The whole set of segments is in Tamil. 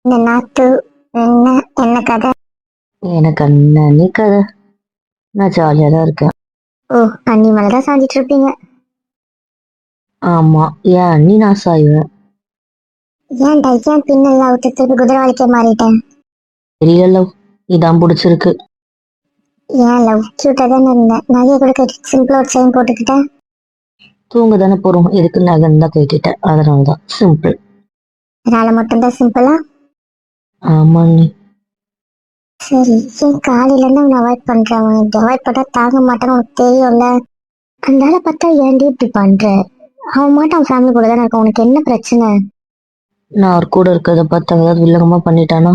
இந்த நாத்து என்ன என்ன கதை? எனக்கு அண்ணனே கதை. நான் ஜாலியாக தான் இருக்கேன். ஓ, அண்ணி மேலதான் சாஞ்சிட்டு இருப்பீங்க. ஆமா, ஏன் அண்ணி நான் சாய்வேன். ஏன்டா ஏன் பின்னல் அவுத்து திருப்பி குதிரவாளிக்கே மாறிட்டேன்? தெரியல லவ், இதான் பிடிச்சிருக்கு. ஏன் லவ் கியூட்டா தானே இருந்தேன், நகைய கூட கட்டி சிம்பிளா ஒரு செயின் போட்டுக்கிட்டேன். தூங்க தானே போறோம், எதுக்கு நகன்னு தான் கேட்டுட்டேன், அதனால தான் சிம்பிள். அதனால மட்டும்தான் சிம்பிளா? ஆமா அண்ணி. சரி, ஏன் காலையில இருந்து அவனை அவாய்ட் பண்றேன்? அவன் இப்படி அவாய்ட் பண்ணா தாங்க மாட்டேன்னு உனக்கு தெரியும்ல. அதனால பார்த்தா ஏன்டி இப்படி பண்ற? அவன் மட்டும் அவன் ஃபேமிலி கூட தானே இருக்கான், உனக்கு என்ன பிரச்சனை? நான் அவர் கூட இருக்கிறத பார்த்து அவன் ஏதாவது வில்லங்கமா பண்ணிட்டானா?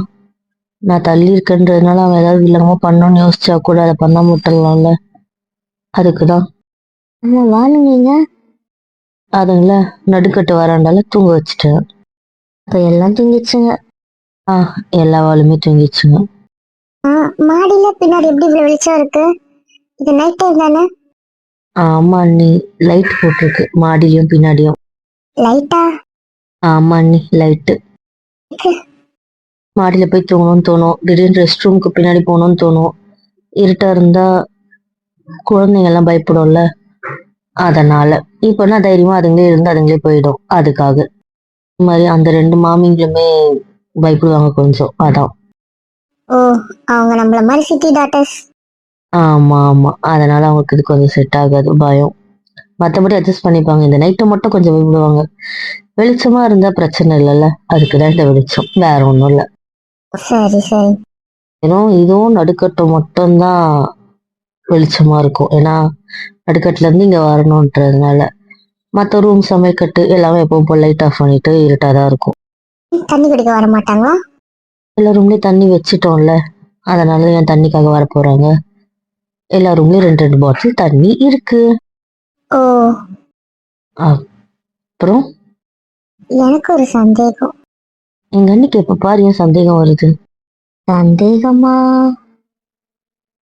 நான் தள்ளி இருக்கேன்றதுனால அவன் ஏதாவது வில்லங்கமா பண்ணணும்னு யோசிச்சா கூட அதை பண்ணாம விட்டுடலாம்ல. அதுக்குதான் அவன் வாழுங்க. அதுங்கள நடுக்கட்டு வராண்டால தூங்க வச்சுட்டேன். இப்ப எல்லாம் தூங்கிடுச்சுங்க. ஆ, எல்லா வாளுமே தூங்கிச்சுங்க. மாடியில பின்னாடி எப்படி இவ்வளவு வெளிச்சம் இருக்கு? இது நைட் டைம் தானே? ஆமா அண்ணி, லைட் போட்டிருக்கு மாடியிலயும் பின்னாடியும். லைட்டா? ஆமா அண்ணி, லைட்டு. மாடியில போய் தூங்கணும்னு தோணும், திடீர்னு ரெஸ்ட் ரூமுக்கு பின்னாடி போகணும்னு தோணும். இருட்டா இருந்தா குழந்தைங்க எல்லாம் பயப்படும்ல, அதனால இப்ப நான் தைரியமா அதுங்களே இருந்து அதுங்களே போயிடும். அதுக்காக இந்த மாதிரி அந்த ரெண்டு மாமிங்களுமே பயப்படுவாங்க கொஞ்சம், அதான். ஓ, அவங்க நம்மள மாதிரி சிட்டி டாட்டர்ஸ். ஆமா ஆமா, அதனால அவங்களுக்கு இது கொஞ்சம் செட் ஆகாது, பயம். மற்றபடி அட்ஜஸ்ட் பண்ணிப்பாங்க. இந்த நைட்டு மட்டும் கொஞ்சம் பயப்படுவாங்க. வெளிச்சமா இருந்தா பிரச்சனை இல்லைல்ல, அதுக்குதான் இந்த வெளிச்சம், வேற ஒண்ணும் இல்ல. சரி சரி. வெறும் இதுவும் நடுக்கட்டும் மட்டும்தான் வெளிச்சமா இருக்கும், ஏன்னா நடுக்கட்டுல இருந்து இங்க வரணும்ன்றதுனால. மற்ற ரூம் சமையக்கட்டு எல்லாமே எப்பவும் போல் லைட் ஆஃப் பண்ணிட்டு இருட்டாதான் இருக்கும். தண்ணி குடிக்க வர மாட்டாங்களா? எல்லா ரூம்லயும் தண்ணி வச்சுட்டோம்ல, அதனால ஏன் தண்ணிக்காக வர போறாங்க? எல்லா ரூம்லயும் ரெண்டு ரெண்டு பாட்டில் தண்ணி இருக்கு. ஓ, அப்புறம் எனக்கு ஒரு சந்தேகம். எங்க அண்ணிக்கு எப்ப பாரு ஏன் சந்தேகம் வருது? சந்தேகமா?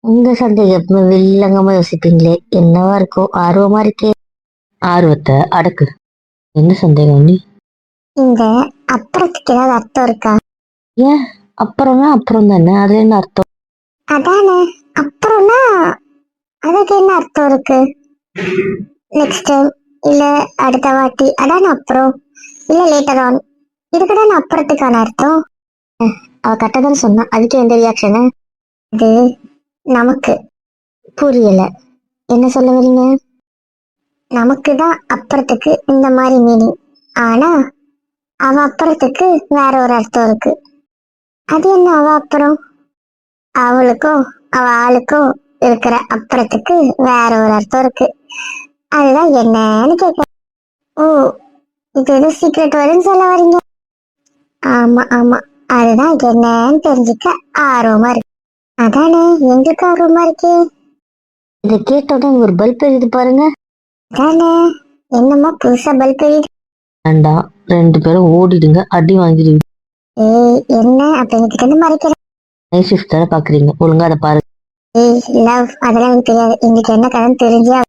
உங்க சந்தேகம் எப்பவுமே வில்லங்கமா யோசிப்பீங்களே, என்னவா இருக்கும்? ஆர்வமா இருக்கே. ஆர்வத்தை அடக்கு. என்ன சந்தேகம் அண்ணி? இந்த அப்புறத்துக்கு ஏதாவது அர்த்தம் இருக்கா? ஏன், அப்புறம்னா அப்புறம் தானே, அது என்ன அர்த்தம்? அதானே, அப்புறம்னா அதுக்கு என்ன அர்த்தம் இருக்கு? நெக்ஸ்ட் டைம், இல்ல அடுத்த வாட்டி, அதான அப்புறம். இல்ல லேட்டர் ஆன், இதுக்குதானே அப்புறத்துக்கான அர்த்தம். அவ கரெக்டா தானே சொன்னா, அதுக்கு எந்த ரியாக்ஷனு? அது நமக்கு புரியல, என்ன சொல்ல வரீங்க? நமக்கு தான் அப்புறத்துக்கு இந்த மாதிரி மீனிங், ஆனா அவ அப்புறத்துக்கு வேற ஒரு அர்த்தம் இருக்கு. அது என்ன அவ அப்புறம்? அவளுக்கும் அவ ஆளுக்கும் இருக்கிற அப்புறத்துக்கு வேற ஒரு அர்த்தம் இருக்கு. அதுதான் என்னன்னு கேட்க. ஓ, இது எது சீக்ரெட் வரும்னு சொல்ல வரீங்க? ஆமா ஆமா, அதுதான் என்னன்னு தெரிஞ்சுக்க ஆர்வமா இருக்கு. அதானே, எங்களுக்கு ஆர்வமா இருக்கே. இதை கேட்டோட ஒரு பல்ப் எரியுது பாருங்க. அதானே, என்னமோ புதுசா பல்ப் எரியுது. வேண்டாம், ரெண்டு பேரும் ஓடிடுங்க, அடி வாங்கிடுவீங்க. ஏய், என்ன அப்ப என்கிட்ட இருந்து மறைக்கிற? நைட் ஷிஃப்ட் தானே பாக்குறீங்க, ஒழுங்கா அதை பாருங்க. ஏய் லவ், அதெல்லாம் எனக்கு தெரியாது. எங்களுக்கு என்ன கதைன்னு தெரிஞ்சா.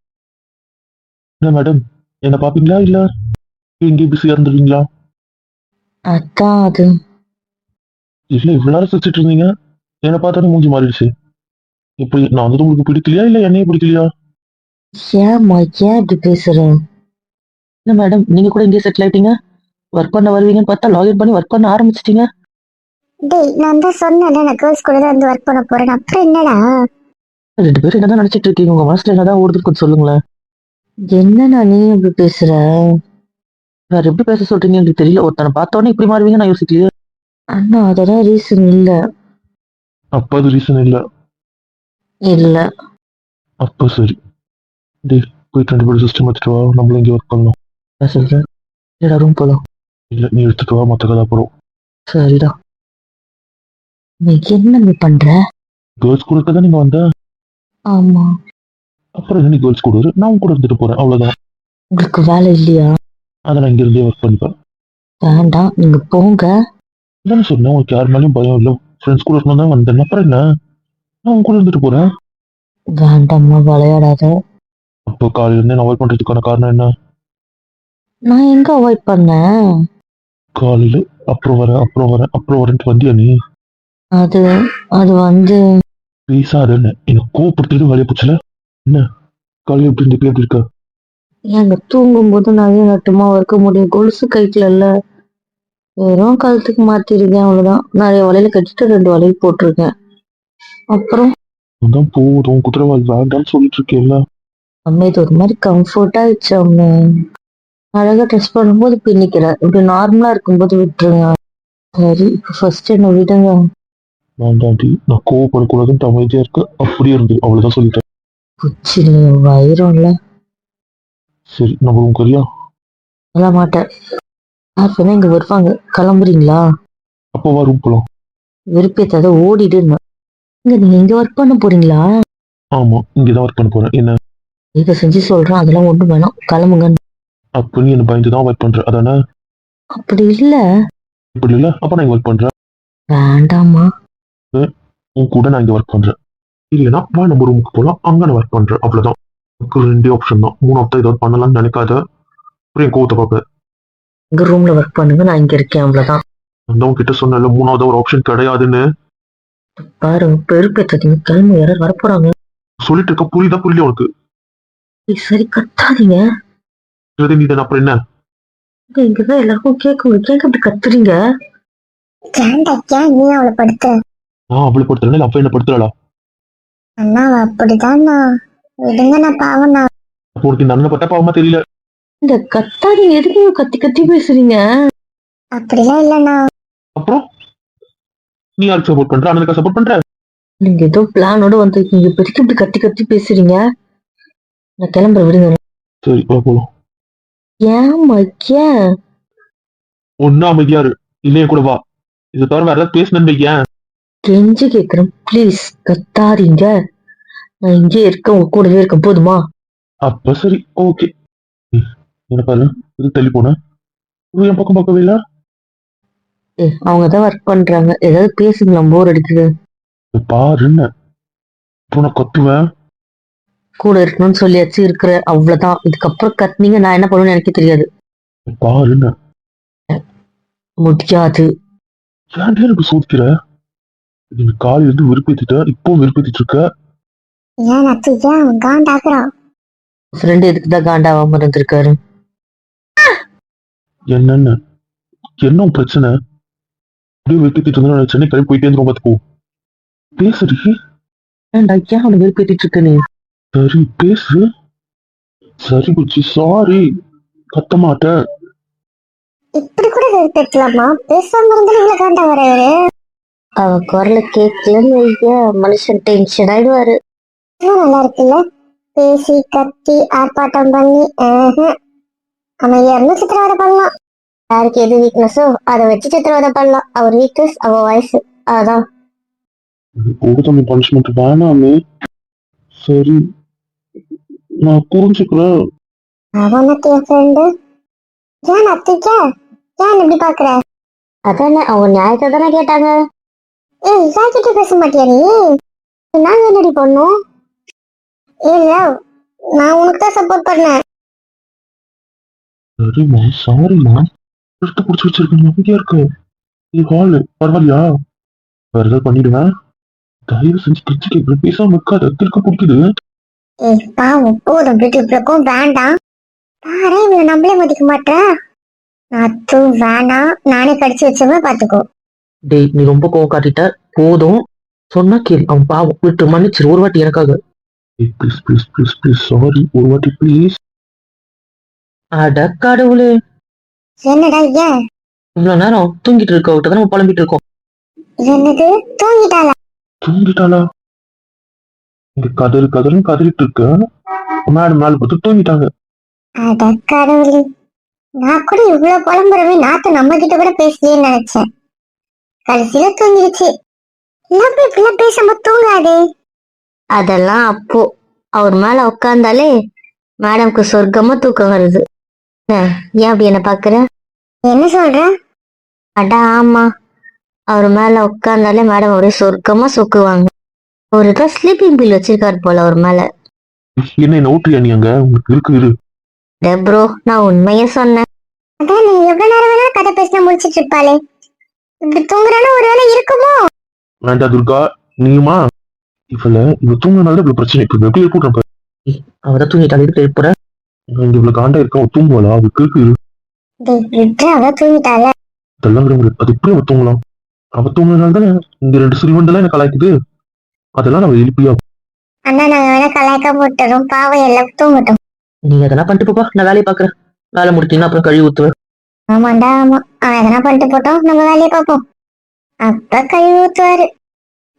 என்ன மேடம், என்ன பாப்பீங்களா இல்ல எங்கேயும் பிஸியா இருந்துருவீங்களா? அதான் அது. இல்ல இவ்வளவு நேரம் சிரிச்சிட்டு இருந்தீங்க, என்ன பார்த்தாலும் மூஞ்சி மாறிடுச்சு. இப்படி நான் வந்துட்டு உங்களுக்கு பிடிக்கலையா இல்ல என்னைய பிடிக்கலையா? ஏம்மா ஏன் இப்படி பேசுறேன்? இல்ல மேடம், நீங்க கூட இங்கே செட்டில் ஆயிட்டீங்க, ஒர்க் பண்ண வருவீங்கன்னு பார்த்தா லாகின் பண்ணி ஒர்க் பண்ண ஆரம்பிச்சிட்டீங்க. டேய், நான் தான் சொன்னேன் நான் கேர்ள்ஸ் கூட தான் வந்து ஒர்க் பண்ண போறேன், அப்புறம் என்னடா? ரெண்டு பேரும் என்னதான் நினைச்சிட்டு இருக்கீங்க? உங்க மனசுல என்னதான் ஓடுது கொஞ்சம் சொல்லுங்களேன். என்னண்ணா நீ இப்படி பேசுற? வேற எப்படி பேச சொல்றீங்க எனக்கு தெரியல. ஒருத்தனை பார்த்தோன்னே இப்படி மாறுவீங்க நான் யோசிக்கலையே. அண்ணா அதெல்லாம் ரீசன் இல்ல. அப்ப அது ரீசன் இல்ல. இல்ல. அப்ப சரி. டேய், போயிட்டு ரெண்டு பேரும் சிஸ்டம் எடுத்துட்டு வா, நம்மளும் இங்கே ஒர்க் பண்ணலாம். என்ன சொல்ற? இல்லடா, ரூம் போலாம். இல்ல நீ எடுத்துட்டு வா, மத்த கதை அப்புறம். சரிடா. நீ என்ன நீ பண்ற? கேர்ள்ஸ் கூட தான் நீங்க வந்த, ஆமா. அப்புறம் என்ன நீ கேர்ள்ஸ் கூட இரு, நான் உன் கூட இருந்துட்டு போறேன், அவ்வளவுதான். உங்களுக்கு வேலை இல்லையா? அதை நான் இங்க இருந்தே ஒர்க் பண்ணிப்பேன். வேண்டாம், நீங்க போங்க. இல்லைன்னு சொன்னேன், உனக்கு யார் மேலேயும் பயம் இல்லை, ஃப்ரெண்ட்ஸ் கூட இருக்கணும் தான் வந்தேன், அப்புறம் என்ன, நான் உன் கூட இருந்துட்டு போறேன். வேண்டாம்மா, விளையாடாத. அப்போ காலையில இருந்து நான் அவாய்ட் பண்றதுக்கான காரணம் என்ன? நான் எங்க அவாய்ட் பண்ணேன்? காலையில அப்புறம் வரேன்ட்டு வந்தியா நீ? அது அது வந்து பேசாத என்ன என்ன கோவப்படுத்திட்டு வேலையை போச்சுல. என்ன காலையில் எப்படி இந்த எப்படி இருக்க? எங்க தூங்கும்போது நிறைய நட்டுமா இருக்க முடியும், கொலுசு கைட்டுல இல்ல, வெறும் கழுத்துக்கு மாத்திருக்கேன் அவ்வளவுதான். நிறைய வளையல கட்டிட்டு 2 வளையல் போட்டிருக்கேன். அப்புறம் அதான் போதும் குதிரவாள் வேண்டாம்னு சொல்லிட்டு இருக்கேன்ல. அம்மா இது ஒரு மாதிரி கம்ஃபர்ட் ஆயிடுச்சு அம்மா. அழகா ட்ரெஸ் பண்ணும்போது பின்னிக்கிறேன், இப்படி நார்மலா இருக்கும்போது விட்டுருங்க. சரி இப்ப ஃபர்ஸ்ட் என்ன விடுங்க. வேண்டாண்டி நான் கோவப்படக்கூடாதுன்னு அமைதியா இருக்க, அப்படியே இருந்து அவ்வளவுதான் சொல்லிட்டேன். குச்சில வயிறும்ல. சரி நம்ம உன் கரியா. சொல்ல மாட்டேன். யார் சொன்னா இங்க வருவாங்க, கிளம்புறீங்களா? அப்போ வா ரூம் போலாம். விருப்பத்தை ஓடிடுன்னு. இங்க நீங்க இங்க ஒர்க் பண்ண போறீங்களா? ஆமா இங்கதான் ஒர்க் பண்ண போறேன். என்ன இதை செஞ்சு சொல்றேன், அதெல்லாம் ஒண்ணும் வேணாம், கிளம்புங்க. அப்ப நீ என்ன பயந்துதான் ஒர்க் பண்ற அதானே? அப்படி இல்ல. இப்படி இல்ல அப்ப நான் ஒர்க் பண்றேன். வேண்டாமா. உன் கூட நான் இங்க ஒர்க் பண்றேன். இல்லைன்னா வா நம்ம ரூமுக்கு போலாம், அங்க நான் ஒர்க் பண்றேன் அவ்வளவுதான். எனக்கு 2 ஆப்ஷன் தான், 3 ஏதாவது பண்ணலாம்னு நினைக்காத. அப்புறம் என் கோவத்தை பார்ப்ப. எங்க ரூம்ல ஒர்க் பண்ணுங்க, நான் இங்க இருக்கேன் அவ்வளவுதான். அந்த உன்கிட்ட சொன்னல 3வது ஒரு ஆப்ஷன் கிடையாதுன்னு. பாருங்க பெருப்பேத்தாதீங்க, கிளம்பு, யாராவது வரப்போறாங்க. சொல்லிட்டு இருக்க புரியுதா புரியல உனக்கு? சரி கத்தாதீங்க. நீ தானே அப்புறம் என்ன? இங்கதான் எல்லாருக்கும் கேட்குங்க, கேட்க இப்படி கத்துறீங்க. ஏன்டா ஏன் நீ அவளை படுத்துற? நான் அவளை படுத்துறேன் அப்ப என்ன படுத்துறாளா? அண்ணா அவ அப்படிதான்ண்ணா, விடுங்க நான் பாவண்ணா. அப்போ உனக்கு இந்த அண்ணனை பட்டா பாவமா தெரியல. இந்த கத்தாதீங்க, எதுக்கு கத்தி கத்தி பேசுறீங்க? அப்படிலாம் இல்லண்ணா. அப்புறம் நீ யாருக்கு சப்போர்ட் பண்ற? அண்ணனுக்கா சப்போர்ட் பண்ற? நீங்க ஏதோ பிளானோட வந்திருக்கீங்க, இப்படிக்கு இப்படி கத்தி கத்தி பேசுறீங்க. நான் கிளம்புற, விடுங்க. சரி வா போலாம். ஏன் ஏன்? ஒன்னும் அமைதியாரு, இல்லையே கூட வா. இதை தவிர வேற ஏதாவது பேசணுன்னு வையேன். கெஞ்சி கேக்குறேன், ப்ளீஸ் கத்தாதீங்க. நான் இங்கே இருக்கேன், உங்க கூடவே இருக்கேன், போதுமா? அப்ப சரி ஓகே. என்ன பாரு இது தள்ளி போன, என் பக்கம் பார்க்கவே இல்ல. அவங்கதான் ஒர்க் பண்றாங்க, ஏதாவது பேசுங்களா, போர் அடிக்குது. பாரு என்ன, அப்புறம் நான் கத்துவேன். கூட இருக்கணும்னு சொல்லியாச்சு, இருக்கிற அவ்வளவுதான். இதுக்கப்புறம் கத்துனீங்க நான் என்ன பண்ணுவேன்னு எனக்கு தெரியாது. பாரு என்ன, முடியாது. ஏன்டே எனக்கு சோதிக்கிற? நீ காலையில இருந்து விருப்பத்திட்ட, இப்போ விருப்பத்திட்டு இருக்க. ஏன் அத்து ஏன் காண்டாக்குறான்? ஃப்ரெண்டு எதுக்குதான் காண்டாவாம இருந்திருக்காரு? என்னன்னு என்ன உன் பிரச்சனை? அப்படியே விருப்பத்திட்டு இருந்தா சென்னை கிளம்பி போயிட்டே இருந்தோம் பார்த்துக்கோ. பேசுறி. ஏன்டா ஏன் அவனை விருப்பிட்டு இருக்க நீ? சரி பேசு. சரி புச்சி சாரி, கத்த மாட்டேன். இப்படி கூட வெறுப்பேற்றலாமா? பேசாம இருந்தாலும் இவ்வளவு காண்டா வர்றாரு. அவ குரல கேட்கலன்னு வைக்க, மனுஷன் டென்ஷன் ஆயிடுவாரு. நல்லா இருக்குல்ல, பேசி கத்தி ஆர்ப்பாட்டம் பண்ணி அமைதியா இருந்து சித்திரவதை பண்ணலாம். யாருக்கு எது வீக்னஸோ அதை வச்சு சித்திரவதை பண்ணலாம். அவர் வீக்னஸ் அவ வயசு, அதான். கொடுத்த பனிஷ்மெண்ட் வேணாமே. சரி நான் புரிஞ்சுக்கிறேன். அவனுக்கு என் ஃப்ரெண்டு ஏன் அத்திக்க ஏன் இப்படி பாக்குற? அதானே அவங்க நியாயத்தை தானே கேட்டாங்க. ஏய் யார்கிட்ட பேச மாட்டியா நீ? நாங்க என்னடி பண்ணோம்? இல்ல நான் உனக்கு தான் சப்போர்ட் பண்ணேன். சரிம்மா சாரிம்மா, எடுத்து குடிச்சு வச்சிருக்கேன் அமைதியா இருக்கு. இது ஹாலு பரவாயில்லையா? வேற ஏதாவது பண்ணிடுவேன். தயவு செஞ்சு கிச்சு கேட்க பேசாம இருக்காது, திருக்க பிடிக்குது. ஏய் பாவம் போதும், பியூட்டிஃபுல்லுக்கும் வேண்டாம். பாரு இவனை நம்மளே மதிக்க மாட்டேன். அத்து வேணாம், நானே கடிச்சு வச்சவன் பாத்துக்கோ. டேய் நீ ரொம்ப கோவம் காட்டிட்ட, போதும். சொன்னா கேள், அவன் பாவம், விட்டு மன்னிச்சிரு ஒரு வாட்டி எனக்காக. Please please please please sorry, ஒரு வாட்டி ப்ளீஸ். அட கடவுளே, என்னடா ஏன்? இவ்வளவு நேரம் தூங்கிட்டு இருக்கவகிட்ட தான் நம்ம புலம்பிட்டு இருக்கோம். என்னது தூங்கிட்டாளா? தூங்கிட்டாளா? இங்க கதறு கதறுன்னு கதறிட்டு இருக்க, மேடம் மேல பார்த்து தூங்கிட்டாங்க. அட கடவுளே, நான் கூட இவ்வளவு புலம்புறவே நாத்து நம்ம கிட்ட கூட பேசலையேன்னு நினைச்சேன். கடைசியில தூங்கிடுச்சு. நம்ம இப்படிலாம் பேசாம தூங்காதே. அதெல்லாம் அப்போ அவர் மேல உட்கார்ந்தாலே மேடம்க்கு சொர்க்கமா தூக்கம் வருது. ஏன் அப்படி என்ன பாக்குற? என்ன சொல்ற? அடா ஆமா, அவர் மேல உட்கார்ந்தாலே மேடம் ஒரே சொர்க்கமா சொக்குவாங்க. ஒருதான் ஸ்லீப்பிங் பில் வச்சிருக்காரு போல அவர் மேல. என்ன ஓட்டுறியா நீ? அங்க உங்களுக்கு இருக்கு இரு. ப்ரோ நான் உண்மையே சொன்னேன். அதான் நீ எவ்வளவு நேரம் வேணாலும் கதை பேசினா முடிச்சிட்டு இருப்பாளே, இப்படி தூங்குறானு ஒரு வேளை இருக்குமோ? வேண்டாம் துர்கா, நீயுமா இவ தூங்கினால இவ்வளவு பிரச்சனை. இப்ப எப்படி இருக்க? அவதான் தூங்கிட்டாலே இருக்கு எழுப்புற. இங்க இவ்வளவு காண்டா இருக்க, அவ தூங்குவாளா? அவ கேக்கு அவ தூங்கிட்டால. இதெல்லாம் முடியாது. அது எப்படி அவ தூங்கலாம்? அவ தூங்கினால தானே இந்த 2 சிறுவண்டெல்லாம் எனக்கு கலாய்க்குது. அதெல்லாம் நம்ம எழுப்பியா? அண்ணா நாங்க வேணா கலாய்க்க போட்டுறோம், பாவம் எல்லாம் தூங்கட்டும். நீங்க எதனா பண்ணிட்டு போப்பா, நான் வேலையை பாக்குறேன். வேலை முடிச்சீங்கன்னா அப்புறம் கழுவி ஊத்துவேன். ஆமாண்டா ஆமா, அவன் எதனா பண்ணிட்டு போட்டோம், நம்ம வேலையை பார்ப்போம். அப்ப கழுவி ஊத்துவாரு.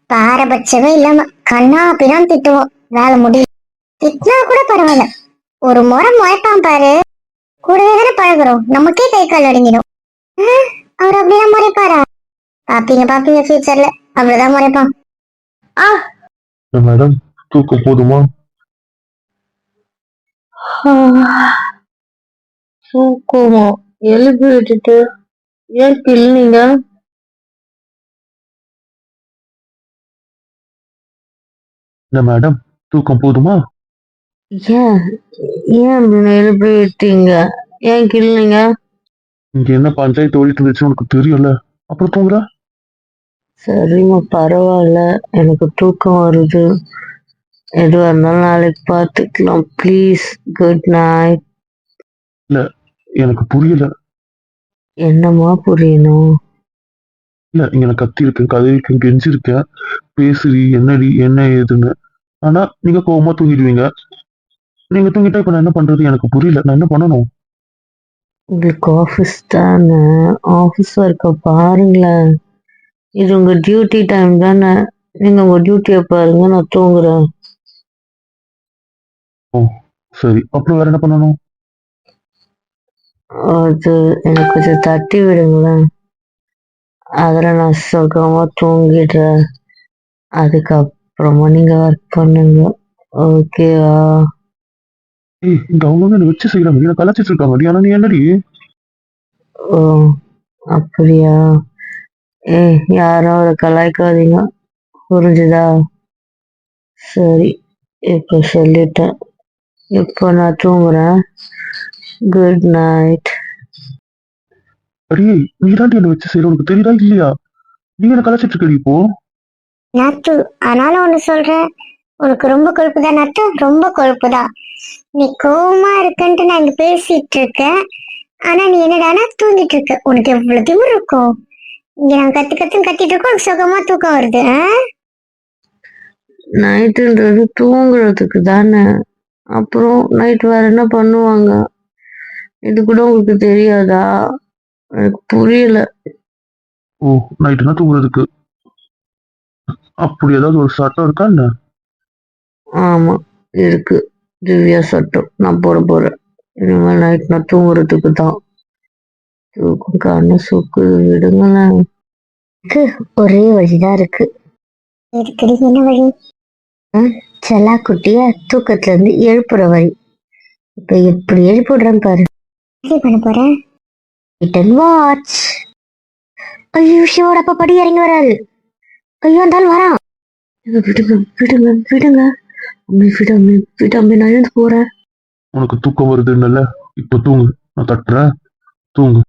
பாரபட்சமே இல்லாம கண்ணா அப்படிதான் திட்டுவோம். வேலை முடியும். திட்டினா கூட பரவாயில்ல, ஒரு முறை முறைப்பான் பாரு. கூடவே தானே பழகுறோம், நமக்கே கை கால் அடங்கிடும். அவர் அப்படிதான் முறைப்பாரா? பாப்பீங்க ஃபியூச்சர்ல அப்படிதான் முறைப்பான். மேடம், தூக்கம் போதுமா? தூக்கமா? எழுப்பி விட்டுட்டு ஏன் கிள்னீங்க? இல்ல மேடம், தூக்கம் போதுமா? ஏன் ஏன் அப்படி எழுப்பி விட்டீங்க? ஏன் கிள்னீங்க? இங்க என்ன பஞ்சாயத்து ஓடிட்டு இருந்துச்சு உனக்கு தெரியும்ல, அப்புறம் தூங்குற? சரிம்மா, பரவாயில்ல, எனக்கு தூக்கம் வருது. எதுவா இருந்தாலும் நாளைக்கு பார்த்துக்கலாம். Please, good night. எனக்கு புரியல. என்னம்மா புரியணும்? இல்ல, இங்க நான் கத்தி இருக்கேன், கதை இருக்கேன், கெஞ்சி இருக்கேன், பேசுறி என்னடி என்ன ஏதுன்னு. ஆனா நீங்க கோவமா தூங்கிடுவீங்க. நீங்க தூங்கிட்டா இப்ப நான் என்ன பண்றது? எனக்கு புரியல, நான் என்ன பண்ணணும்? உங்களுக்கு ஆஃபீஸ் தானே, ஆஃபீஸ் ஒர்க்கை பாருங்களேன். இது உங்க டியூட்டி டைம் தானே, நீங்க உங்க டியூட்டியை பாருங்க, நான் தூங்குறேன். சரி, அப்புறம் வேற என்ன பண்ணணும்? அது எனக்கு கொஞ்சம் தட்டி விடுங்களேன், அதில் நான் சுகமா தூங்கிடுறேன். அதுக்கப்புறமா நீங்க ஒர்க் பண்ணுங்க, ஓகேவா? இங்க அவங்க என்ன வச்சு செய்யறாங்க, என்ன கலாச்சிட்டு இருக்காங்க. ஆனா நீ என்னடி? ஓ, அப்படியா? யாரும் அவரை கலாய்க்காதீங்க, புரிஞ்சுதா? சரி, இப்போ சொல்லிட்டேன். இப்போ நான் தூங்குறேன். Good night. அடியே, நீ தாண்டி என்ன வச்சு செய்யற, உனக்கு தெரியுதா இல்லையா? நீ என்ன கலாச்சிட்டு இருக்கடி இப்போ? நாத்து, ஆனாலும் ஒண்ணு சொல்றேன், உனக்கு ரொம்ப கொழுப்புதான் நாத்து, ரொம்ப கொழுப்புதான். நீ கோவமா இருக்கன்ட்டு நான் இங்க பேசிட்டு இருக்கேன், ஆனா நீ என்னடானா தூங்கிட்டு இருக்க. உனக்கு எவ்வளவு திமிரு இருக்கும்? இங்க நான் கத்துன்னு கத்திட்டு இருக்கோம், உனக்கு சுகமா தூக்கம் வருது. நைட்டுன்றது தூங்குறதுக்கு தானே, அப்புறம் நைட் வேற என்ன பண்ணுவாங்க? இது கூட உங்களுக்கு தெரியாதா? எனக்கு புரியல. ஓ, நைட்டுனா தூங்குறதுக்கு. அப்படி ஏதாவது ஒரு சட்டம் இருக்கா என்ன? ஆமா, இருக்கு. திவ்யா சட்டம் நான் போட போறேன். இனிமேல் நைட் நான் தூங்குறதுக்கு தான். தூக்கம் கண்ணு சுக்கு, விடுங்களேன். ஒரே வழிதான் இருக்கு. என்ன வழி? செல்லா குட்டிய தூக்கத்துல இருந்து எழுப்புற வழி. இப்ப எப்படி எழுப்பிடுறேன் பாரு. பண்ண போறேன். வாட்ச். ஐயோ, சிவோட அப்பா படி இறங்கி வராரு. ஐயோ, இருந்தாலும் வரான். விடுங்க விடுங்க விடுங்க, அம்மி விடு, அம்மி விடு, அம்மி நான் எழுந்து போறேன். உனக்கு தூக்கம் வருதுன்னு இப்ப தூங்கு, நான் தட்டுறேன், தூங்கு.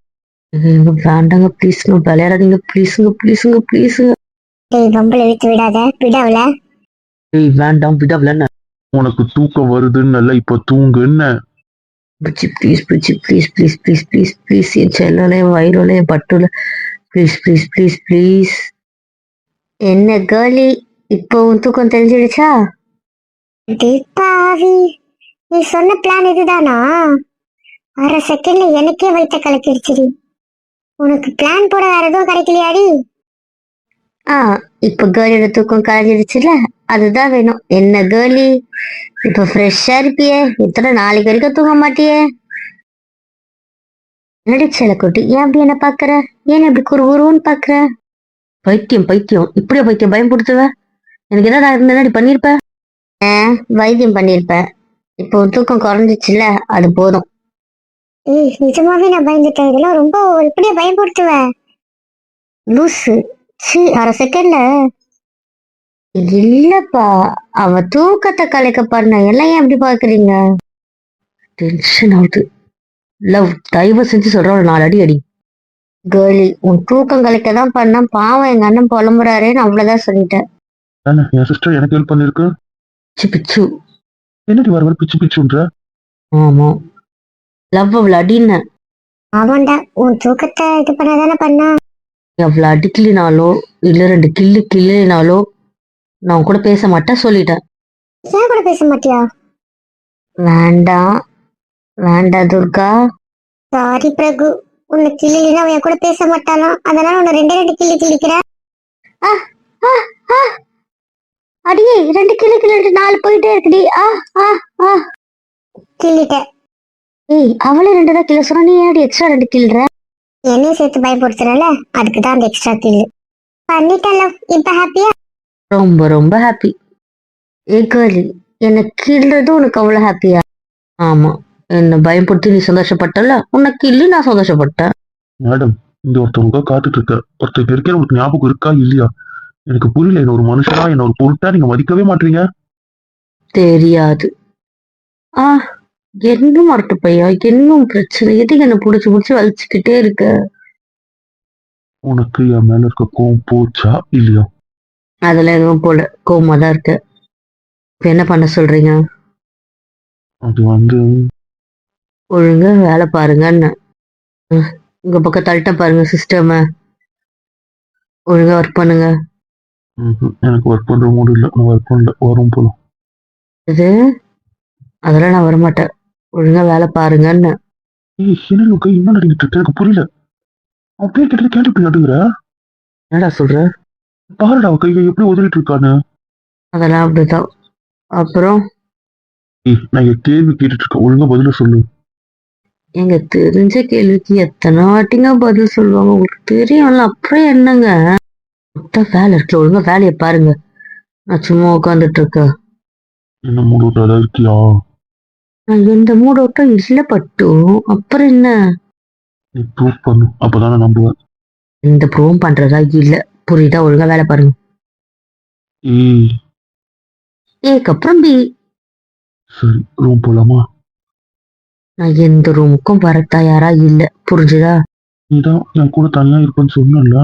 வேண்டாங்க, ப்ளீஸ்ங்க, விளையாடாதீங்க, ப்ளீஸுங்க ப்ளீஸுங்க ப்ளீஸுங்க. வம்பளை இழுத்து விடாத, விடாவல. வேண்டாம், விடவல. உனக்கு தூக்கம் வருதுன்னு இப்ப தூங்குன்னு. பிடிச்சி ப்ளீஸ், பிடிச்சி please please please please please, என் செல்லல, என் வயிறுல, என் பட்டுல, ப்ளீஸ் ப்ளீஸ் ப்ளீஸ் ப்ளீஸ். என்ன கேர்லி, இப்போ உன் தூக்கம் தெரிஞ்சிடுச்சா? பாவி, நீ சொன்ன பிளான் இதுதானா? அரை செகண்ட்ல எனக்கே வைத்த கலக்கிடுச்சுடி. உனக்கு பிளான் போட வேற எதுவும் கிடைக்கலையாடி? இப்ப கேர்ளியோட தூக்கம் கலைஞ்சிடுச்சுல, அதுதான் வேணும். என்ன கேர்லி, இப்ப ஃப்ரெஷ்ஷா இருப்பியே, இத்தனை நாளைக்கு வரைக்கும் தூங்க மாட்டியே. என்னடி செல்லக்குட்டி, ஏன் அப்படி என்ன பாக்குற? ஏன் இப்படி குறுகுறுன்னு பாக்குற? பைத்தியம் பைத்தியம், இப்படியா பைத்தியம் பயன்படுத்துவ? எனக்கு என்னடா என்னடி பண்ணிருப்ப? வைத்தியம் பண்ணிருப்பேன். இப்போ தூக்கம் குறைஞ்சிச்சுல, அது போதும். நிஜமாவே நான் பயந்துட்டேன். இதெல்லாம் ரொம்ப இப்படியே பயன்படுத்துவ லூசு. அரை செகண்ட்ல. இல்லப்பா, அவ தூக்கத்தை கலைக்க பண்ண எல்லாம் ஏன் எப்படி பாக்குறீங்க? டென்ஷன் ஆகுது. லவ், தயவு செஞ்சு சொல்ற, ஒரு 4 அடி அடி. கேர்ளி உன் தூக்கம் கலைக்க தான் பண்ண, பாவம் எங்க அண்ணன் புலம்புறாரேன்னு அவ்வளவுதான் சொல்லிட்டேன். தானே என் சிஸ்டர் எனக்கு ஹெல்ப் பண்ணிருக்கு. பிச்சு பிச்சு. என்னடி வர வர பிச்சு பிச்சுன்ற? ஆமா, லவ் அவளை அடின்னு. ஆமாண்டா, உன் தூக்கத்தை இது பண்ணாதானே பண்ணா. அவளை அடிக்கலினாலோ இல்ல 2 கில்லு கிள்ளினாலோ நான் உன் கூட பேச மாட்டேன் சொல்லிட்டேன். ஏன் கூட பேச மாட்டியா? வேண்டாம் வேண்டாம் துர்கா. சாரி பிரகு, உன்னை கிள்ளினா அவன் என் கூட பேச மாட்டாளாம், அதனால உன்னை 2 கிள்ளி கிள்ளிக்கிறேன். ஆ, ஆ, ஆ. அடியே 2 கிலோ கிலோ 4 போயிட்டே இருக்குடி. ஆ ஆ ஆ. கிள்ளிட்டேன். ஏய் அவளே 2 தான் கிலோ சொன்னா, நீ ஏடி எக்ஸ்ட்ரா 2 கில்ற? என்னையும் சேர்த்து பயப்படுத்துறல, அதுக்குதான் அந்த எக்ஸ்ட்ரா கில்லு பண்ணிட்டேன். லவ், இப்ப ஹாப்பியா? ரொம்ப ரொம்ப ஹாப்பி. ஏ கேர்ளி, என்ன கில்றது உனக்கு அவ்வளவு ஹாப்பியா? ஆமா, என்ன பயப்படுத்தி நீ சந்தோஷப்பட்டல, உன்னை கிள்ளி நான் சந்தோஷப்பட்டேன். மேடம், இந்த ஒருத்தவங்க காத்துட்டு இருக்க ஒருத்தர் இருக்கே, உங்களுக்கு ஞாபகம் இருக்கா இல்லையா? எனக்கு புரியல. என்ன ஒரு மனுஷனா, என்ன ஒரு பொருட்டா நீங்க மதிக்கவே மாட்டீங்க. தெரியாது. ஆ, என்ன மறட்டு பையா, இன்னும் பிரச்சனை எதுக்கு என்ன புடிச்சு புடிச்சு வலிச்சுக்கிட்டே இருக்க? உனக்கு என் மேல இருக்க கோவம் போச்சா இல்லையா? அதெல்லாம் எதுவும் போல, கோவமா தான் இருக்க. இப்ப என்ன பண்ண சொல்றீங்க? அது வந்து ஒழுங்கா வேலை பாருங்கன்னு. உங்க பக்கம் தள்ளிட்ட பாருங்க சிஸ்டம. ஒழுங்கா ஒர்க் பண்ணுங்க. எனக்கு ஒர்க் பண்ற மூடு இல்ல. நான் ஒர்க் பண்ணல, வரும் போலாம். இது அதெல்லாம் நான் வரமாட்டேன். ஒழுங்கா வேலை பாருங்கன்னு. ஏய், என்ன லோக்கா என்ன நடந்துட்டு இருக்கு? எனக்கு புரியல. அவன் பேர் கிட்ட கேட்டு இப்படி நடுங்குற? என்னடா சொல்ற? பாருடா அவ கையை எப்படி உதறிட்டு இருக்கான்னு. அதெல்லாம் அப்படிதான். அப்புறம் ஏய், நான் என் கேள்வி கேட்டுட்டு இருக்கேன், ஒழுங்கா பதில சொல்லு. எங்க தெரிஞ்ச கேள்விக்கு எத்தனை வாட்டிங்க பதில் சொல்லுவாங்க, உங்களுக்கு தெரியும்ல, அப்புறம் என்னங்க? மொத்த வேலை இருக்கு, ஒழுங்கா வேலையை பாருங்க. நான் சும்மா உட்காந்துட்டு இருக்கேன். என்ன மூடு விட்டாதான் இருக்கியா? நான் எந்த மூடோட்டம் இல்ல பட்டு. அப்புறம் என்ன? நீ ப்ரூவ் பண்ணு, அப்பதான் நான் நம்புவேன். எந்த ப்ரூவ் பண்றதா இல்ல, புரியுதா? ஒழுங்கா வேலை பாருங்க. ஏய், ஏக்கு அப்புறம் பி. சரி ரூம் போலாமா? நான் எந்த ரூமுக்கும் வர தயாரா இல்ல, புரிஞ்சுதா? நீதான் என் கூட தனியா இருப்பேன்னு சொன்னல.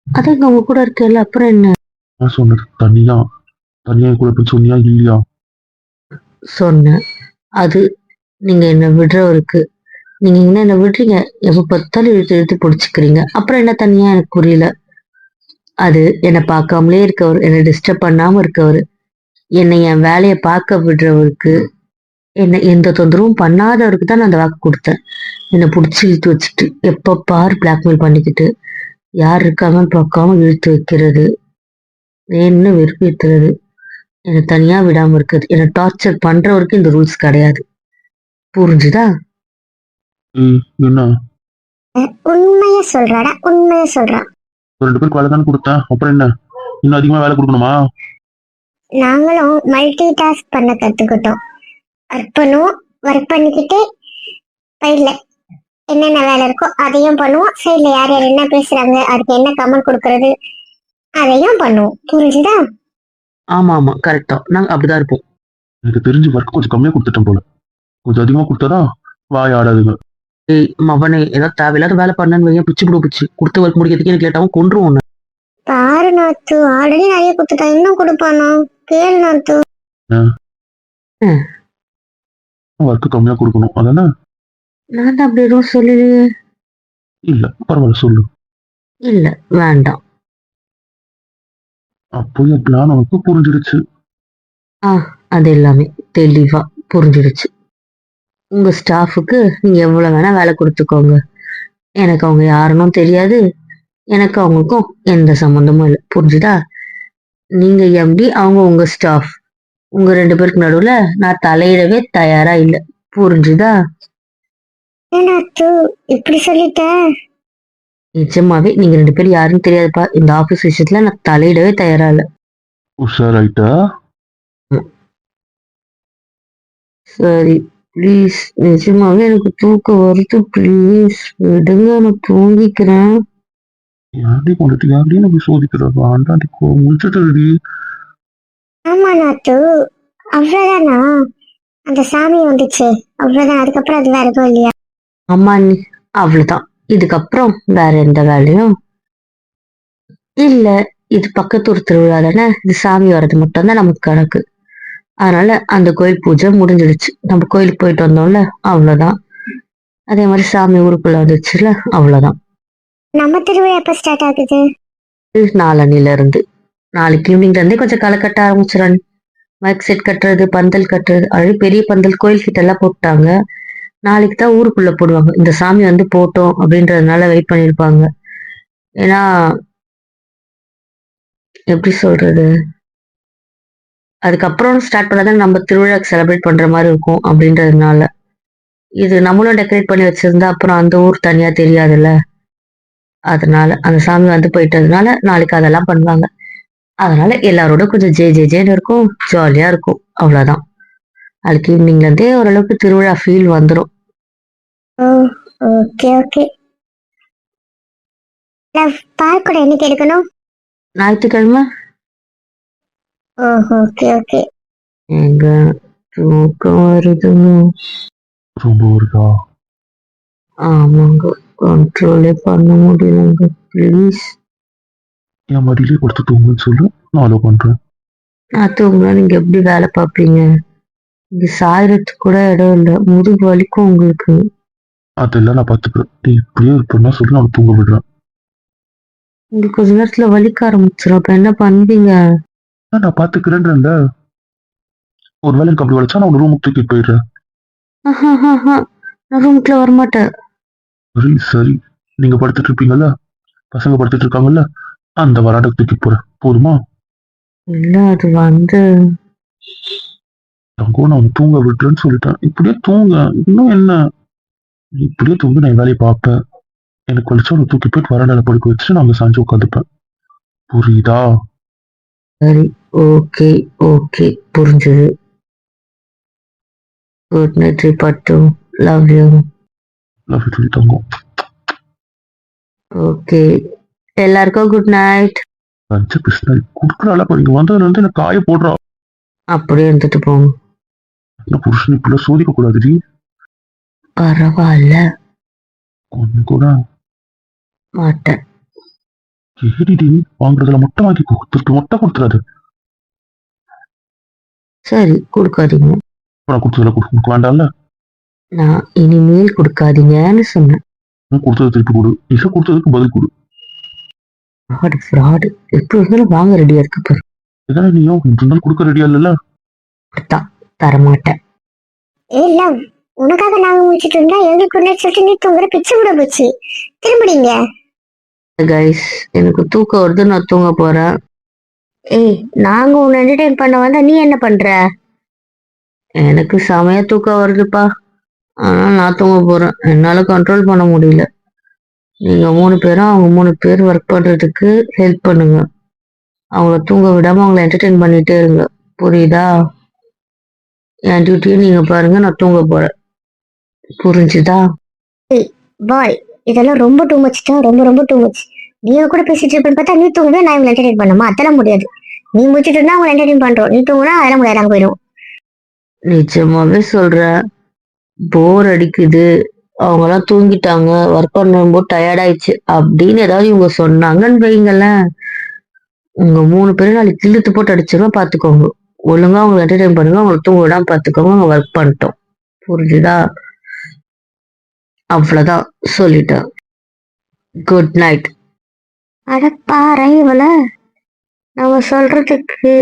அதான் இங்க உங்க கூட இருக்கல, அப்புறம் என்ன? நான் சொன்னது தனியா தனியா என் கூட இருப்பேன்னு சொன்னியா இல்லையா? சொன்னேன். அது நீங்க என்ன விடுறவருக்கு. நீங்க என்ன விடுறீங்க, எப்ப பார்த்தாலும் இழுத்து இழுத்து பிடிச்சிக்கிறீங்க, அப்புறம் என்ன தனியா? எனக்கு புரியல. அது என்னை பார்க்காமலே இருக்கவர், என்னை டிஸ்டர்ப் பண்ணாம இருக்கவர், என்னை என் வேலையை பார்க்க விடுறவருக்கு, என்னை எந்த தொந்தரவும் பண்ணாதவருக்கு தான் நான் அந்த வாக்கு கொடுத்தேன். என்னை பிடிச்சி இழுத்து வச்சுட்டு எப்ப பார் பிளாக்மெயில் பண்ணிக்கிட்டு, யார் இருக்காங்கன்னு பார்க்காம இழுத்து வைக்கிறது, என்ன வெறுப்பேத்துறது, என்னை தனியா விடாம இருக்குது, என்னை டார்ச்சர் பண்றவருக்கு இந்த ரூல்ஸ் கிடையாது, புரிஞ்சுதா? ஏய், என்ன உண்மைய சொல்றாடா, உண்மைய சொல்றா. 2 பேருக்கு வேலை தானே கொடுத்தேன், அப்புறம் என்ன? இன்னும் அதிகமா வேலை கொடுக்கணுமா? நாங்களும் மல்டி டாஸ்க் பண்ண கத்துக்கிட்டோம். ஒர்க் பண்ணுவோம், ஒர்க் பண்ணிக்கிட்டே சைட்ல என்னென்ன வேலை இருக்கோ அதையும் பண்ணுவோம், சைட்ல யார் யார் என்ன பேசுறாங்க அதுக்கு என்ன கமெண்ட் கொடுக்கறது அதையும் பண்ணுவோம், புரிஞ்சுதா? ஆமா ஆமா, கரெக்டா, நாங்க அப்படிதான் இருப்போம். எனக்கு தெரிஞ்சு ஒர்க் கொஞ்சம் கம்மியா கொடுத்துட்டேன் போல. கொஞ்சம் அதிகமா கொடுத்தாதான் வாய் ஆடாதுங்க. ஏய் மவனே, ஏதாவது தேவையில்லாத வேலை பண்ணன்னு வையன், பிச்சு பிடி பிச்சு கொடுத்த ஒர்க் முடிக்கிறதுக்கு எனக்கு லேட்டாவும் கொண்டுருவோம் ஒண்ணு. பாரு நாத்து, ஆல்ரெடி நிறைய கொடுத்துட்டா, இன்னும் கொடுப்பானோ? கேளு நாத்து. ஒர்க் கம்மியா கொடுக்கணும் அதானே? நான் தான் அப்படி எதுவும் சொல்லலையே. இல்ல பரவாயில்ல, சொல்லு. இல்ல, வேண்டாம். அப்போ என் பிளான் உனக்கு புரிஞ்சிடுச்சு. அது எல்லாமே தெளிவா புரிஞ்சிடுச்சு. உங்க ஸ்டாஃபுக்கு நீங்க எவ்வளவு வேணா வேலை கொடுத்துக்கோங்க, எனக்கு அவங்க யாருன்னும் தெரியாது, எனக்கு அவங்களுக்கும் எந்த சம்மந்தமும் இல்லை, புரிஞ்சுதா? நீங்க எம்டி, அவங்க உங்க ஸ்டாஃப், உங்க 2 பேருக்கு நடுவுல நான் தலையிடவே தயாரா இல்லை, புரிஞ்சுதா? நாத்து இப்படி சொல்லிட்ட? நிஜமாவே நீங்க 2 பேரும் யாருன்னு தெரியாதுப்பா, இந்த ஆபீஸ் விஷயத்துல நான் தலையிடவே தயாரா இல்லை. உஷாராயிட்டா? சரி ப்ளீஸ், நிஜமாவே எனக்கு தூக்கம் வருது, ப்ளீஸ் விடுங்க, நான் தூங்கிக்கிறேன். யாரையும் கொண்டுட்டு யாரையும் நம்ம சோதிக்கிறோம், ஆண்டாண்டி முடிச்சுட்டு. ஆமா நாத்து, அவ்வளவுதானா? அந்த சாமி வந்துச்சு அவ்வளவுதான், அதுக்கப்புறம் அது வேற எதுவும் இல்லையா? அம்மா நீ, அவ்வளவுதான், இதுக்கப்புறம் வேற எந்த வேலையும் இல்ல. இது பக்கத்தூர் திருவிழா தானே, இது சாமி வர்றது மட்டும்தான் நமக்கு கணக்கு. அதனால அந்த கோயில் பூஜை முடிஞ்சிடுச்சு. நம்ம கோயிலுக்கு போயிட்டு வந்தோம்ல, அவ்வளவுதான். அதே மாதிரி சாமி ஊருக்குள்ள வந்துச்சுல, அவ்வளவுதான். நம்ம திருவிழா எப்ப ஸ்டார்ட் ஆகுது? நாளன்னில இருந்து நாளைக்கு ஈவினிங்ல இருந்தே கொஞ்சம் களை கட்ட ஆரம்பிச்சிடறாங்க. மைக் செட் கட்டுறது, பந்தல் கட்டுறது, அது பெரிய பந்தல் கோயில் கிட்ட எல்லாம் போட்டாங்க. நாளைக்கு தான் ஊருக்குள்ள போடுவாங்க. இந்த சாமி வந்து போட்டோம் அப்படின்றதுனால வெயிட் பண்ணிருப்பாங்க. ஏன்னா எப்படி சொல்றது, அதுக்கப்புறம் ஸ்டார்ட் பண்ணாதான் நம்ம திருவிழாக்கு செலிப்ரேட் பண்ற மாதிரி இருக்கும் அப்படின்றதுனால. இது நம்மளும் டெக்கரேட் பண்ணி வச்சிருந்தா அப்புறம் அந்த ஊர் தனியா தெரியாதுல்ல. அதனால அந்த சாமி வந்து போயிட்டதுனால நாளைக்கு அதெல்லாம் பண்ணுவாங்க. அதனால எல்லாரோட கொஞ்சம் ஜே ஜே ஜேன்னு இருக்கும், ஜாலியா இருக்கும், அவ்வளவுதான். நாளைக்கு ஈவினிங்ல இருந்தே ஓரளவுக்கு திருவிழா ஃபீல் வந்துடும். ஓ, ஓகே ஓகே. பால் கூட என்னைக்கு எடுக்கணும்? ஞாயிற்றுக்கிழமை. ஓ, ஓகே ஓகே. எங்க தூக்கம் வருதுங்க. ரொம்ப வருதா? ஆமாங்க, கண்ட்ரோலே பண்ண முடியலங்க. ப்ளீஸ். என் மடியிலே கொடுத்து தூங்குன்னு சொல்லு, நான் அலோ பண்றேன். நான் தூங்கினா நீங்க எப்படி வேலை பார்ப்பீங்க? இங்க சாயறதுக்கு கூட இடம் இல்லை, முதுகு வலிக்கும் உங்களுக்கு. அதெல்லாம் நான் பாத்துக்கிறேன். நீ இப்படியே இருப்பேன்னா சொல்லி நான் தூங்க விடுறேன். உங்களுக்கு கொஞ்ச நேரத்துல வலிக்க ஆரம்பிச்சிடும், அப்ப என்ன பண்ணுவீங்க? நான் பாத்துக்கிறேன்ல. ஒருவேளை எனக்கு அப்படி வலிச்சா நான் உன் ரூமுக்கு தூக்கிட்டு போயிடுறேன். நான் ரூமுக்குள்ள வரமாட்டேன். சரி சரி, நீங்க படுத்துட்டு இருப்பீங்கல்ல, பசங்க படுத்துட்டு இருக்காங்கல்ல, அந்த வராண்டக்கு தூக்கிட்டு போறேன், போதுமா? இல்ல, அது வந்து தங்கோ, நான் உன்னை தூங்க விட்டுறேன்னு சொல்லிட்டேன். இப்படியே தூங்க, இன்னும் என்ன? நீ இப்படியே தூங்க, நான் என் வேலையை பார்ப்பேன். எனக்கு வலிச்சா உன்னை தூக்கி போயிட்டு வராண்டால படுக்க வச்சுட்டு நான் அங்க சாஞ்சு உட்காந்துப்பேன். புரியுதா? சரி, ஓகே ஓகே, புரிஞ்சது. குட் நைட் பட்டு. Love you. Love you Thangam. Okay, எல்லாருக்கும் குட் நைட். லஞ்ச பிஸ்னல் குடுக்குறாள். அப்ப நீங்க வந்ததுல இருந்து எனக்கு காய போடுறா. அப்படியே இருந்துட்டு போங்க. என்ன புருஷன் இப்படி சோதிக்க கூடாதுடி. பரவாயில்ல, ஒண்ணு கூட மாட்டேன். ஏடிடி வாங்குறதுல மொட்டை வாங்கிக்கோ, திருட்டு மொட்டை கொடுத்துறாரு. சரி, கொடுக்காதீங்க. நான் கொடுத்ததுல கொடுக்க வேண்டாம்ல. நான் இனிமேல் கொடுக்காதீங்கன்னு சொன்னேன். கொடுத்தது திருப்பி கொடு, இல்ல கொடுத்ததுக்கு பதில் கொடு. ஃப்ராடு ஃப்ராடு, எப்படி இருந்தாலும் வாங்க ரெடியா இருக்கு பாரு. இதானே நீயும் இருந்தாலும் கொடுக்க ரெடியா இல்லல்ல. கொடுத்தான் தரமாட்டேன். இல்ல, உனக்காக நாங்க முடிச்சிட்டு இருந்தா எங்களுக்கு ஒரு சொல்லிட்டு நீ தூங்குற பிச்சு விட போச்சு. திரும்பிடுங்க. கைஸ், எனக்கு தூக்கம் வருது, நான் தூங்க போறேன். ஏய், நாங்க உன்னை என்டர்டைன் பண்ண வந்தா நீ என்ன பண்ற? எனக்கு செமையா தூக்கம் வருதுப்பா, ஆனா நான் தூங்க போறேன். என்னால கண்ட்ரோல் பண்ண முடியல. நீங்க 3 பேரும் அவங்க 3 பேர் ஒர்க் பண்றதுக்கு ஹெல்ப் பண்ணுங்க. அவங்கள தூங்க விடாம அவங்கள என்டர்டைன் பண்ணிட்டே இருங்க, புரியுதா? என் டியூட்டியை நீங்க பாருங்க, நான் தூங்க போறேன். புரிஞ்சுதா? பாய், இதெல்லாம் ரொம்ப டூ மச்டா, ரொம்ப ரொம்ப டூ மச். நீ கூட பேசிட்டு இருப்பேன்னு பார்த்தா நீ தூங்குவே, நான் இவங்களை என்டர்டைன் பண்ணுமா? அதெல்லாம் முடியாது. நீ முடிச்சிட்டு இருந்தா அவங்க என்டர்டைன் பண்றோம், நீ தூங்குனா அதெல்லாம் முடியாது, நாங்க போயிடும். நிஜமாவே சொல்றேன், போர் அடிக்குது, அவங்கெல்லாம் தூங்கிட்டாங்க, ஒர்க் பண்ணும்போது டயர்ட் ஆயிடுச்சு அப்படின்னு ஏதாவது இவங்க சொன்னாங்கன்னு வைங்களேன், உங்க 3 பேரும் நாளைக்கு இழுத்து போட்டு அடிச்சிருவேன், பாத்துக்கோங்க. ஒழுங்கா அவங்களை என்டர்டைன் பண்ணுங்க, அவங்களை தூங்க விடாம பாத்துக்கோங்க. அவங்க ஒர்க் பண்ணிட்டோம், புரிஞ்சுதா? அவ்வளவுதான், சொல்லிட்டேன். Good night. அட பாரு இவள, நம்ம சொல்றதுக்கு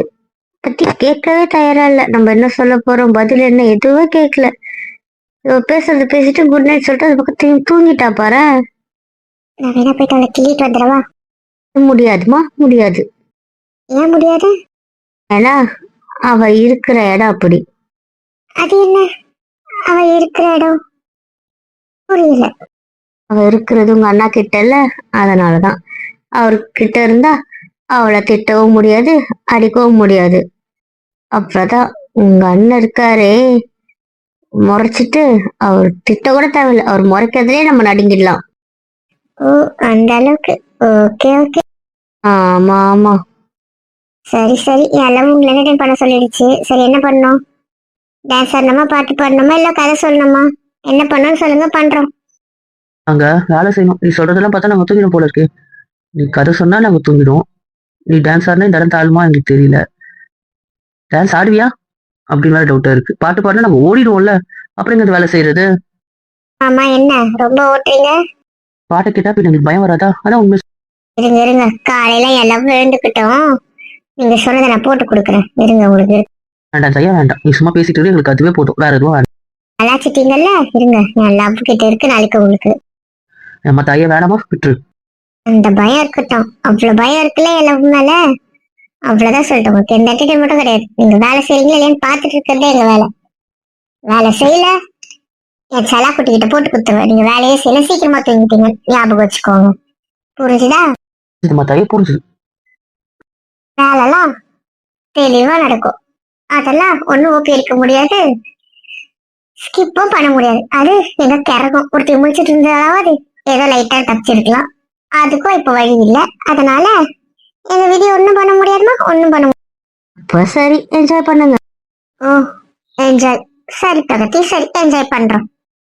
பத்தி கேட்கவே தயாரா இல்ல. நம்ம என்ன சொல்ல போறோம், பதில் என்ன, எதுவுமே கேட்கல. இவ பேசுறது பேசிட்டு குட் நைட் சொல்லிட்டு அது பக்கத்து தூங்கிட்டா பாரு. நான் வேணா போயிட்டு அவளை கிள்ளிட்டு வந்துடவா? முடியாதுமா, முடியாது. ஏன் முடியாது? ஏன்னா அவ இருக்கிற இடம் அப்படி. அது என்ன அவ இருக்கிற இடம்? புரியல. அவ இருக்கிறது உங்க அண்ணா கிட்ட இல்ல, அதனாலதான். அவர்கிட்ட இருந்தா அவளை திட்டவும் முடியாது, அடிக்கவும் முடியாது. அப்பதான் உங்க அண்ணன் இருக்காரே, முறைச்சிட்டு அவர் திட்ட கூட தேவையில்லை, அவர் முறைக்கிறதுலயே நம்ம நடுங்கிடலாம். ஓ, அந்த அளவுக்கு. Okay okay. ஆமா ஆமா. சரி சரி, எல்லாம் உங்களை என்டர்டைன் பண்ண சொல்லிடுச்சு. சரி, என்ன பண்ணோம்? டான்ஸ் ஆடணுமா, பாட்டு பாடணுமா, இல்ல கதை சொல்லணுமா? என்ன பண்ணோம்னு சொல்லுங்க, பண்றோம். அங்க வேலை செய்யணும். நீ சொல்றதெல்லாம் பார்த்தா நாங்க தூங்கிடும் போல இருக்கு. நீ கதை சொன்னா நாங்க தூங்கிடுவோம். நீ டான்ஸ் ஆடினா இந்த இடம் தாழுமா எங்களுக்கு தெரியல. டான்ஸ் ஆடுவியா அப்படின்னு வேற டவுட்டா இருக்கு. பாட்டு பாடினா நாங்க ஓடிடுவோம்ல. அப்புறம் எங்க வேலை செய்யறது? ஆமா என்ன ரொம்ப ஓட்டுறீங்க? பாட்டை கேட்டா இப்ப எங்களுக்கு பயம் வராதா? அதான் உண்மை. இருங்க இருங்க, காலையில எல்லாம் விழுந்துக்கிட்டோம். நீங்க சொன்னதை நான் போட்டு கொடுக்குறேன். இருங்க உங்களுக்கு வேண்டாம் ஜெயா வேண்டாம். நீ சும்மா பேசிட்டு இரு, எங்களுக்கு அதுவே போதும். வேற எதுவும் வேண்டாம். அலாச்சிட்டீங்கல்ல. இருங்க, என் லவ் கிட்ட இருக்கு நாளைக்கு உங்களுக்கு. நம்ம தாயே வேணாமா விட்டுரு. அந்த பயம் இருக்கட்டும். அவ்வளவு பயம் இருக்குல்ல என் லவ் மேல. அவ்வளவுதான் சொல்லிட்டு உங்களுக்கு எந்த என்டர்டைன்மெண்ட்டும் கிடையாது. நீங்க வேலை செய்றீங்களா இல்லையான்னு பார்த்துட்டு இருக்கிறதே எங்க வேலை. வேலை செய்யல என் செலா குட்டிக்கிட்ட போட்டு கொடுத்துருவேன். நீங்க வேலையே செய்யல, சீக்கிரமா தூங்கிட்டீங்க ஞாபகம் வச்சுக்கோங்க. புரிஞ்சுதா? நம்ம தாயே புரிஞ்சுது. வேலைலாம் தெளிவா நடக்கும். அதெல்லாம் ஒண்ணும் ஓகே இருக்க முடியாது, ஸ்கிப்பும் பண்ண முடியாது. அது எங்க கிறகும். ஒருத்தர் முடிச்சிட்டு இருந்தாலாவது ஏதோ லைட்டா தப்பிச்சிருக்கலாம். அதுக்கும் இப்ப வழி இல்ல. அதனால எங்க விதி ஒண்ணும் பண்ண முடியாதுமா, ஒண்ணும் பண்ண முடியாது. இப்ப சரி, என்ஜாய் பண்ணுங்க. ஓ என்ஜாய். சரி தகத்தி, சரி என்ஜாய் பண்றோம்.